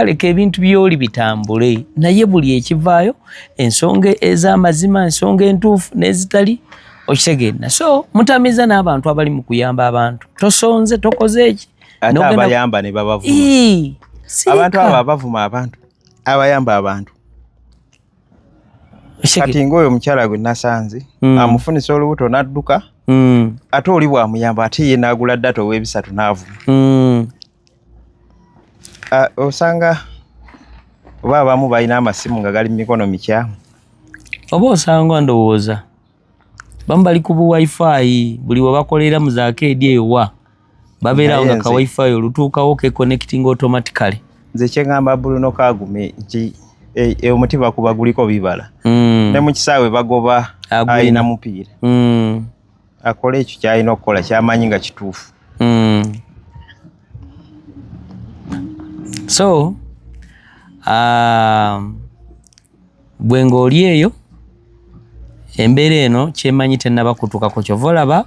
Speaker 1: leka ebintu byoli bitambule naye buli ekivaayo ensonga ez'amazima ensonga entuufu n'ezitali okitegeera. So mutamiza n'abantu abali mu kuyamba abantu tosonze tokoze eki
Speaker 2: ate abayamba ne babavuma abantu abo abavuma abantu abayamba abantu. Kati ng'oyo omukyala gwe nasanze amufunisa olubuto n'adduka ate oli bwamuyamba ate ye n'agula data ow'ebisatu n'avuma. Osanga oba abamu balina amasimu nga gali mu mikono mikyamu
Speaker 1: oba osanga ndowooza bamu bali ku bu wifi buli we bakolera mu zaakeedi eyo wa babeerawo nga ka wifi olutuukawo kekonecting automatically.
Speaker 2: Nze kyengamba Bruno Kagume nti omutima kuba guliko bibala ne mu kisaawe bagoba alina mupiira akole ekyo kyalina okukola kyamanyi nga kituufu.
Speaker 1: So bwe ng'oli eyo embeera eno kyemanyi tennaba kutuukako kyova olaba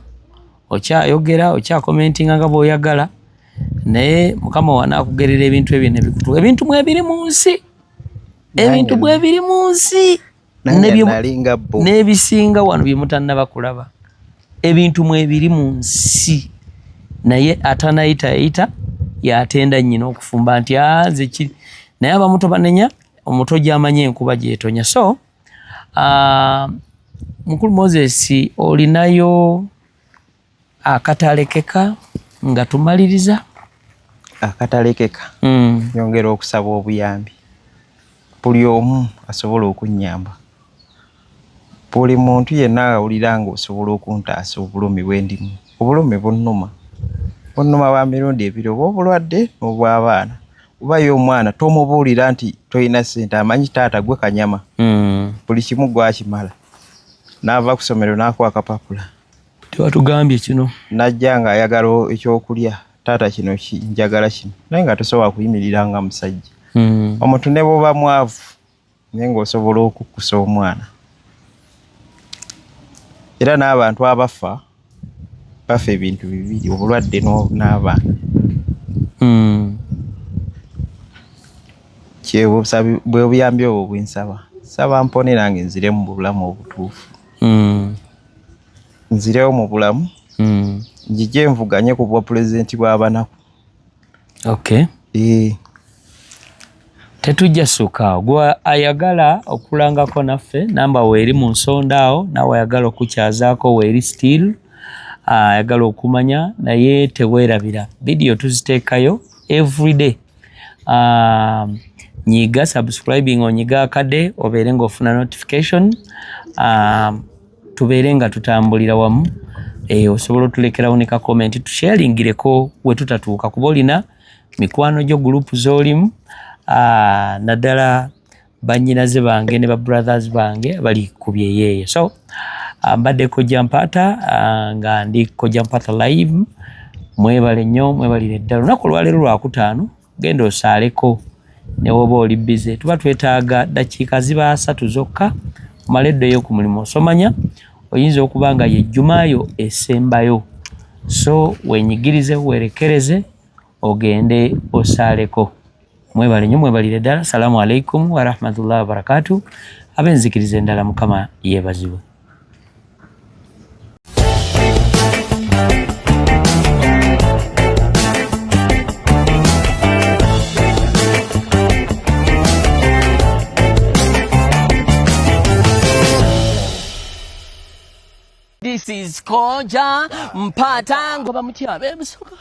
Speaker 1: okyayogera okyakomentinga nga bw'oyagala naye Mukama wanaakugerera ebintu ebyo ne bikutuuka. Ebintu mwe biri mu nsi n'ebisinga wano bye mutannaba kulaba ebintu mwe biri mu nsi naye atanayitayita yatenda nnyina okufumba nti nze kiri naye abamu tobanenya omuto gy'amanyi enkuba gyetonya. So Mukulu Moses olinayo akatalekeka nga tumaliriza?
Speaker 2: Akatalekeka nyongera okusaba obuyambi buli omu asobola okunnyamba buli muntu yenna awulira nga osobola okuntaasa obulumi bwendimu. Obulumi bunnuma bwa mirundi ebiri oba obulwadde n'obw'abaana oba ye omwana tomubuulira nti tolina ssente amanyi taata gwe kanyama buli kimu gwakimala n'ava ku ssomero n'akuwa akapapula
Speaker 1: tewatugambye kino
Speaker 2: najja nga ayagala ekyokulya taata kino njagala kino naye nga tosobola kuyimirira nga musajja. Omuntu ne bw'oba mwavu naye ng'osobola okukkusa omwana era n'abantu abafa bafa ebintu bibiri obulwadde n'abaana. Bwe buyambi obwo bwensaba saba mpone nange nzire mu bulamu obutuufu nzirewo mu bulamu njije nvuganye ku bwa pulezidenti bw'abanaku.
Speaker 1: Tetujja sukaawo gwe ayagala okulangako naffe namba weeri mu nsonda awo nawe ayagala okukyazaako weeri still ayagala okumanya naye teweerabira video tuziteekayo everyday. Nyiga subscribing onyiga akade obeere ng'ofuna notification. Tubeere nga tutambulira wamu. Osobola otulekerawo ne ka comment tusharingireko we tutatuuka kuba olina mikwano gyo group z'olimu, naddala bannyinaze bange ne ba brothers bange bali ku byeyeeyo. So mbadde Kojja Mpaata nga ndi Kojja Mpaata live. Mwebale nnyo, mwebalire ddala. Olunaku olwaleero Lwakutaano genda osaaleko ne woba oli bize. Tuba twetaaga dakiika ziba 3 zokka omale eddeyo ku mulimu. Osomanya oyinza okuba nga ye Jumaayo esembayo. So wenyigirize werekereze ogende osaaleko. Mwebale nnyo, mwebalire ddala. Salaamu alaikum wa rahmatullahi wa barakatuh. Abenzikirize endala Mukama yeebazibwe.
Speaker 3: This is Kojja Mpaata. Ngoba mutya bebusoka.